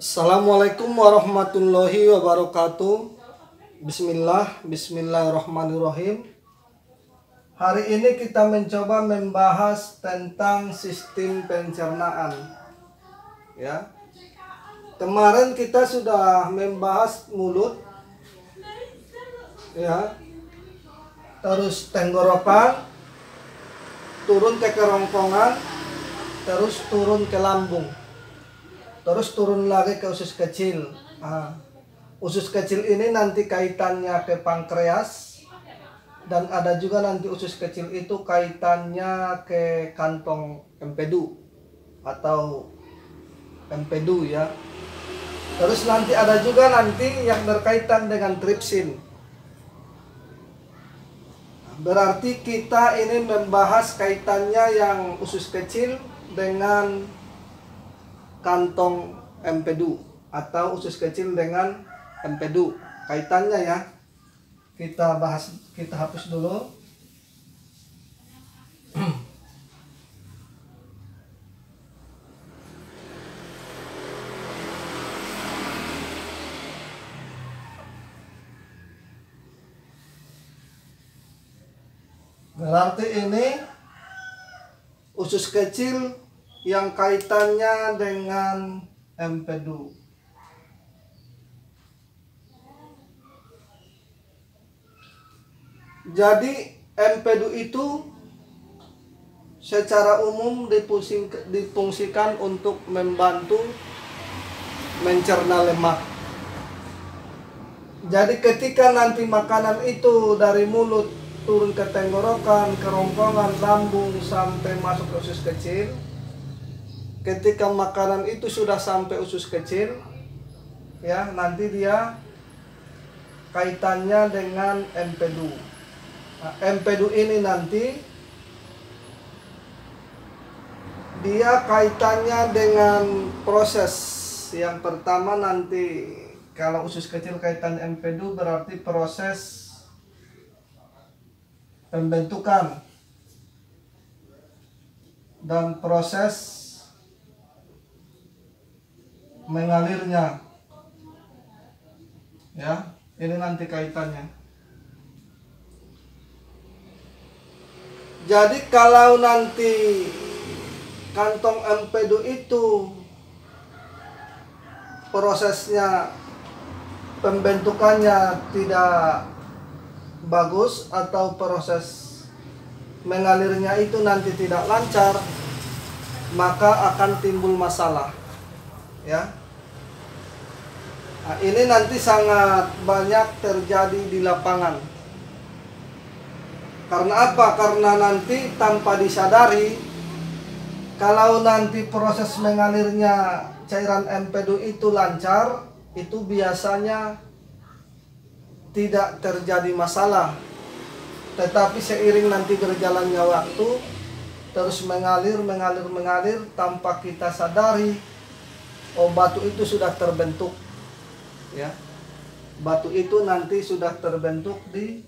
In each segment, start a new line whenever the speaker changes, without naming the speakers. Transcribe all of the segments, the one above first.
Assalamualaikum warahmatullahi wabarakatuh. Bismillahirrahmanirrahim. Hari ini kita mencoba membahas tentang sistem pencernaan. Ya. Kemarin kita sudah membahas mulut. Ya. Terus tenggorokan, turun ke kerongkongan, terus turun ke lambung. Terus turun lagi ke usus kecil. Usus kecil ini nanti kaitannya ke pankreas. Dan ada juga nanti usus kecil itu kaitannya ke kantong empedu atau empedu ya. Terus nanti ada juga nanti yang berkaitan dengan tripsin. Berarti kita ini membahas kaitannya yang usus kecil dengan kantong empedu atau usus kecil dengan empedu. Kaitannya ya. Kita bahas, kita hapus dulu. Berarti ini usus kecil yang kaitannya dengan empedu. Jadi empedu itu secara umum difungsikan untuk membantu mencerna lemak. Jadi ketika nanti makanan itu dari mulut turun ke tenggorokan, kerongkongan, lambung sampai masuk ke usus kecil. Ketika makanan itu sudah sampai usus kecil, ya nanti dia kaitannya dengan empedu. Nah, empedu ini nanti dia kaitannya dengan proses. Yang pertama nanti kalau usus kecil kaitan empedu berarti proses pembentukan dan proses mengalirnya. Ya, ini nanti kaitannya. Jadi kalau nanti kantong empedu itu prosesnya pembentukannya tidak bagus atau proses mengalirnya itu nanti tidak lancar, maka akan timbul masalah. Ya. Nah, ini nanti sangat banyak terjadi di lapangan. Karena apa? Karena nanti tanpa disadari, kalau nanti proses mengalirnya cairan empedu itu lancar, itu biasanya tidak terjadi masalah. Tetapi seiring nanti berjalannya waktu, terus mengalir tanpa kita sadari, batu itu sudah terbentuk. Ya. Batu itu nanti sudah terbentuk di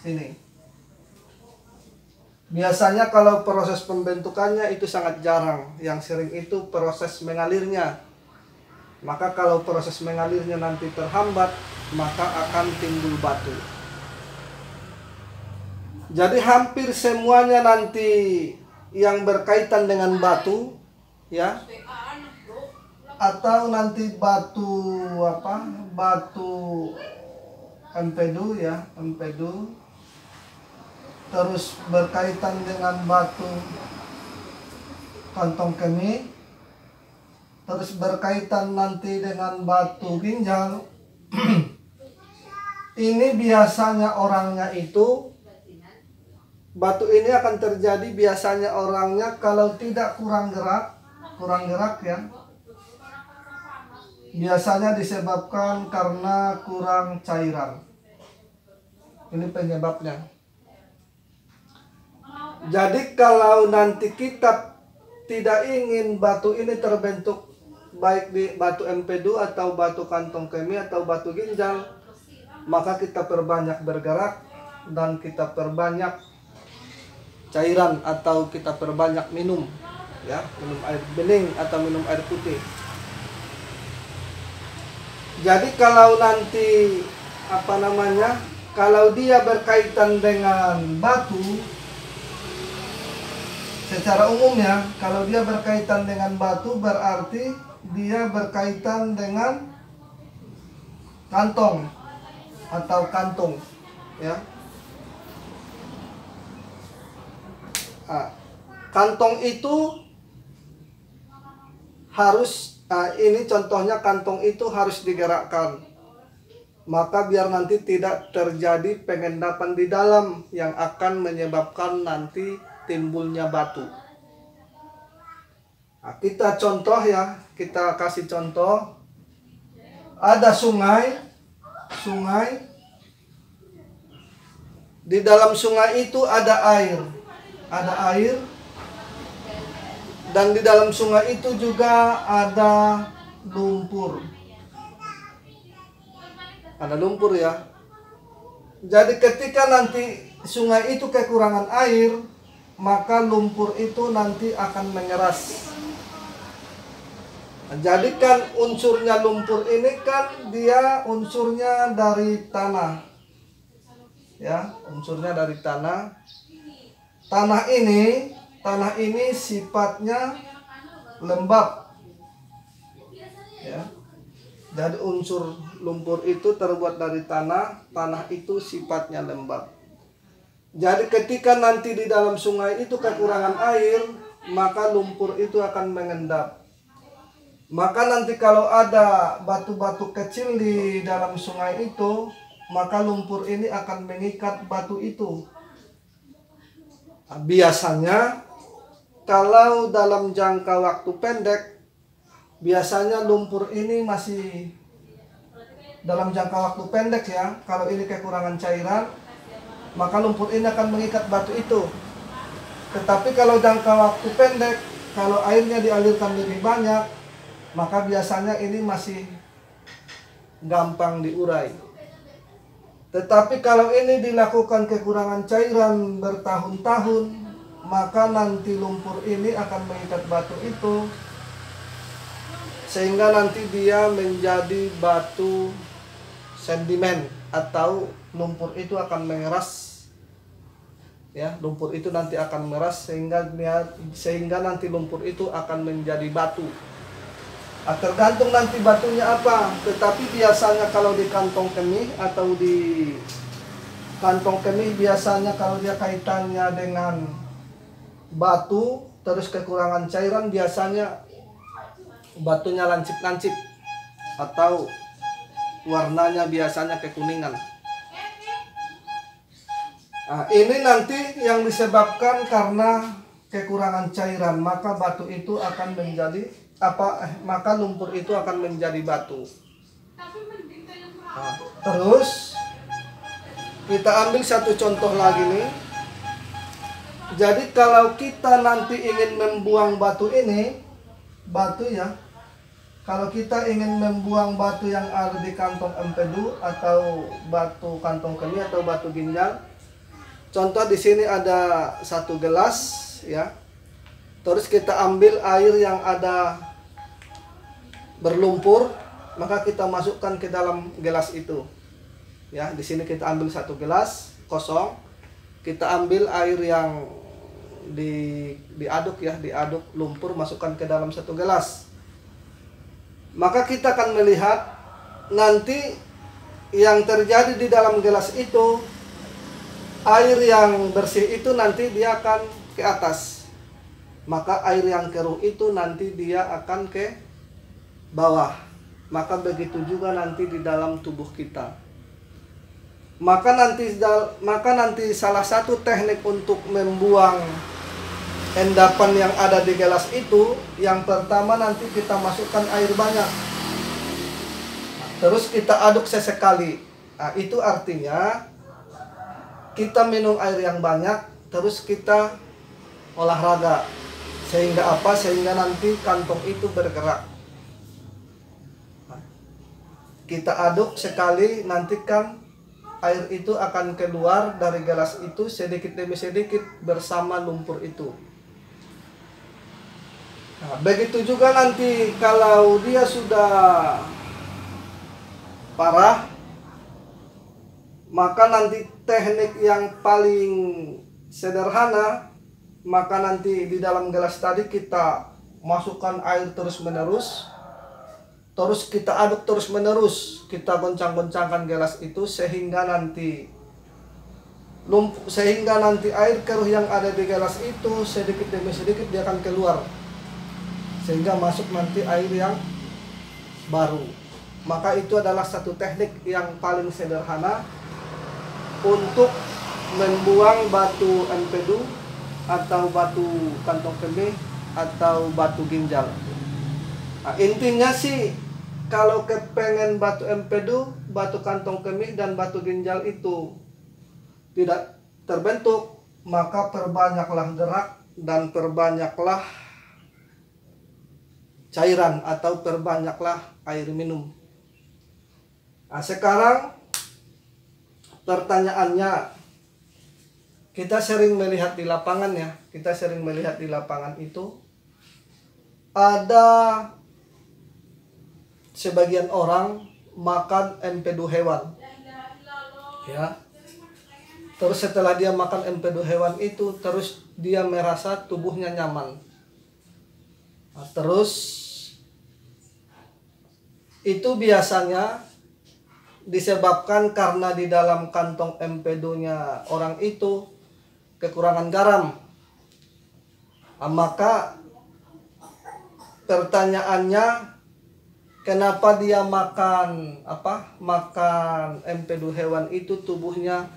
sini. Biasanya kalau proses pembentukannya itu sangat jarang. Yang sering itu proses mengalirnya. Maka kalau proses mengalirnya nanti terhambat, maka akan timbul batu. Jadi hampir semuanya nanti yang berkaitan dengan batu, ya, atau nanti batu empedu ya, empedu, terus berkaitan dengan batu kantong kemih, terus berkaitan nanti dengan batu ginjal. Ini biasanya orangnya itu, batu ini akan terjadi biasanya orangnya kalau tidak kurang gerak ya. Biasanya disebabkan karena kurang cairan. Ini penyebabnya. Jadi kalau nanti kita tidak ingin batu ini terbentuk, baik di batu empedu atau batu kantong kemih atau batu ginjal, maka kita perbanyak bergerak dan kita perbanyak cairan atau kita perbanyak minum, ya, minum air bening atau minum air putih. Jadi kalau nanti kalau dia berkaitan dengan batu, secara umumnya kalau dia berkaitan dengan batu berarti dia berkaitan dengan kantong atau kantung, ya. Kantong itu harus, ini contohnya kantong itu harus digerakkan. Maka biar nanti tidak terjadi pengendapan di dalam yang akan menyebabkan nanti timbulnya batu. Kita contoh ya, kita kasih contoh. Ada sungai. Di dalam sungai itu ada air. Dan di dalam sungai itu juga ada lumpur. Ada lumpur ya. Jadi ketika nanti sungai itu kekurangan air, maka lumpur itu nanti akan mengeras. Jadi kan unsurnya lumpur ini kan dia unsurnya dari tanah. Ya, unsurnya dari tanah. Tanah ini sifatnya lembab. Ya. Jadi unsur lumpur itu terbuat dari tanah itu sifatnya lembab. Jadi ketika nanti di dalam sungai itu kekurangan air, maka lumpur itu akan mengendap. Maka nanti kalau ada batu-batu kecil di dalam sungai itu, maka lumpur ini akan mengikat batu itu. Biasanya kalau dalam jangka waktu pendek, biasanya lumpur ini masih dalam jangka waktu pendek ya. Kalau ini kekurangan cairan, maka lumpur ini akan mengikat batu itu. Tetapi kalau jangka waktu pendek, kalau airnya dialirkan lebih banyak, maka biasanya ini masih gampang diurai. Tetapi kalau ini dilakukan kekurangan cairan bertahun-tahun, maka nanti lumpur ini akan mengikat batu itu, sehingga nanti dia menjadi batu sedimen atau lumpur itu akan mengeras. Ya, lumpur itu nanti akan mengeras sehingga nanti lumpur itu akan menjadi batu. Tergantung nanti batunya apa. Tetapi biasanya kalau di kantong kemih atau di kantong kemih biasanya kalau dia kaitannya dengan batu terus kekurangan cairan, biasanya batunya lancip-lancip atau warnanya biasanya kekuningan. Ini nanti yang disebabkan karena kekurangan cairan, maka batu itu akan menjadi maka lumpur itu akan menjadi batu. Terus kita ambil satu contoh lagi nih. Jadi kalau kita nanti ingin membuang batu ya, kalau kita ingin membuang batu yang ada di kantong empedu atau batu kantong kemih atau batu ginjal, contoh di sini ada satu gelas ya. Terus kita ambil air yang ada berlumpur, maka kita masukkan ke dalam gelas itu. Ya, di sini kita ambil satu gelas kosong, kita ambil air yang diaduk lumpur, masukkan ke dalam satu gelas. Maka kita akan melihat nanti yang terjadi di dalam gelas itu, air yang bersih itu nanti dia akan ke atas. Maka air yang keruh itu nanti dia akan ke bawah. Maka begitu juga nanti di dalam tubuh kita. Maka nanti salah satu teknik untuk membuang endapan yang ada di gelas itu, yang pertama nanti kita masukkan air banyak. Terus kita aduk sesekali. Itu artinya kita minum air yang banyak, terus kita olahraga. Sehingga apa? Sehingga nanti kantong itu bergerak. Kita aduk sekali, nanti kan air itu akan keluar dari gelas itu sedikit demi sedikit bersama lumpur itu. Begitu juga nanti kalau dia sudah parah, maka nanti teknik yang paling sederhana, maka nanti di dalam gelas tadi kita masukkan air terus menerus, terus kita aduk terus menerus, kita goncang-goncangkan gelas itu sehingga nanti air keruh yang ada di gelas itu sedikit demi sedikit dia akan keluar, sehingga masuk nanti air yang baru. Maka itu adalah satu teknik yang paling sederhana untuk membuang batu empedu atau batu kantong kemih atau batu ginjal. Nah, intinya sih kalau kepengen batu empedu, batu kantong kemih dan batu ginjal itu tidak terbentuk, maka perbanyaklah gerak dan perbanyaklah cairan atau perbanyaklah air minum. Nah, sekarang pertanyaannya, kita sering melihat di lapangan ya, itu ada sebagian orang makan empedu hewan ya. Terus setelah dia makan empedu hewan itu, terus dia merasa tubuhnya nyaman. Nah, terus itu biasanya disebabkan karena di dalam kantong empedunya orang itu kekurangan garam. Nah, maka pertanyaannya, kenapa dia makan empedu hewan itu tubuhnya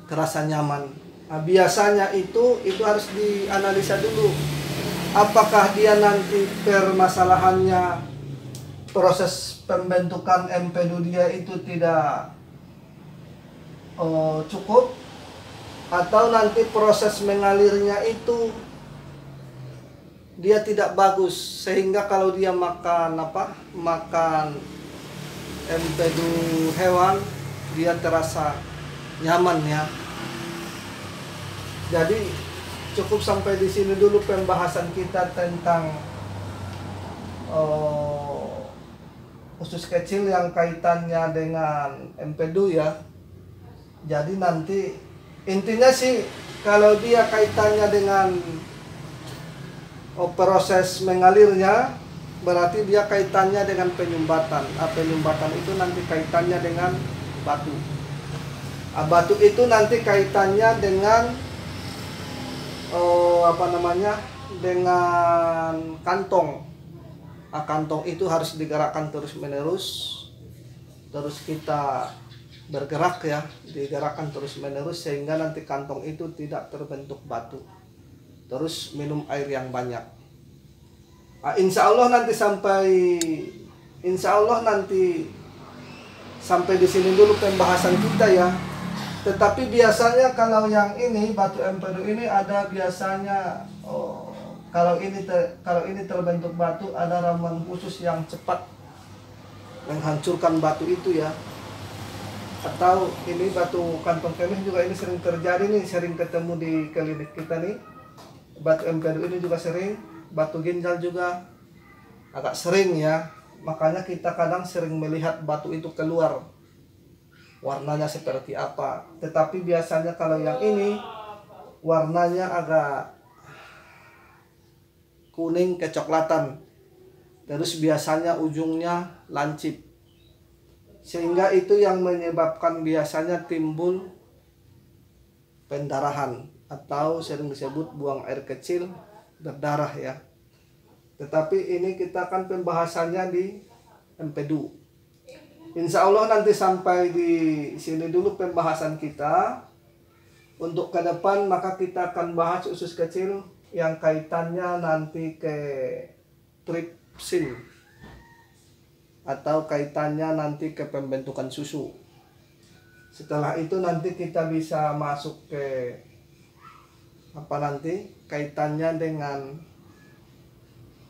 terasa nyaman? Nah, biasanya itu harus dianalisa dulu. Apakah dia nanti permasalahannya proses pembentukan empedu dia itu tidak cukup, atau nanti proses mengalirnya itu dia tidak bagus, sehingga kalau dia makan empedu hewan dia terasa nyaman ya. Jadi cukup sampai di sini dulu pembahasan kita tentang usus kecil yang kaitannya dengan empedu ya. Jadi nanti intinya sih kalau dia kaitannya dengan proses mengalirnya, berarti dia kaitannya dengan penyumbatan. Penyumbatan itu nanti kaitannya dengan batu. Batu itu nanti kaitannya dengan dengan kantong. Kantong itu harus digerakkan terus menerus, terus kita bergerak ya, digerakkan terus menerus sehingga nanti kantong itu tidak terbentuk batu. Terus minum air yang banyak. Insya Allah nanti sampai di sini dulu pembahasan kita ya. Tetapi biasanya kalau yang ini batu empedu ini ada biasanya kalau ini terbentuk batu, ada ramuan khusus yang cepat menghancurkan batu itu ya. Atau ini batu kantong kemih juga ini sering terjadi nih, sering ketemu di klinik kita nih. Batu empedu ini juga sering, batu ginjal juga agak sering ya. Makanya kita kadang sering melihat batu itu keluar, warnanya seperti apa. Tetapi biasanya kalau yang ini warnanya agak kuning kecoklatan, terus biasanya ujungnya lancip, sehingga itu yang menyebabkan biasanya timbul pendarahan atau sering disebut buang air kecil berdarah ya. Tetapi ini kita akan pembahasannya di empedu. Insya Allah nanti sampai di sini dulu pembahasan kita. Untuk ke depan maka kita akan bahas usus kecil yang kaitannya nanti ke tripsin atau kaitannya nanti ke pembentukan susu. Setelah itu nanti kita bisa masuk ke kaitannya dengan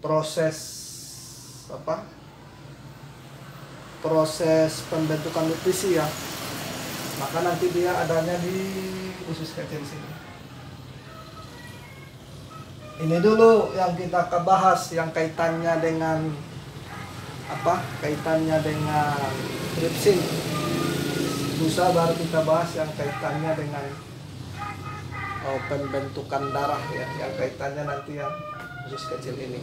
proses pembentukan nutrisi ya. Maka nanti dia adanya di usus kecil sini. Ini dulu yang kita bahas yang kaitannya dengan kaitannya dengan tripsin. Lusa baru kita bahas yang kaitannya dengan pembentukan darah ya, yang kaitannya nanti yang usus kecil ini.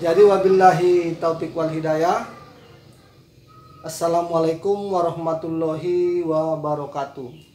Jadi wabillahi taufiq wal hidayah. Assalamualaikum warahmatullahi wabarakatuh.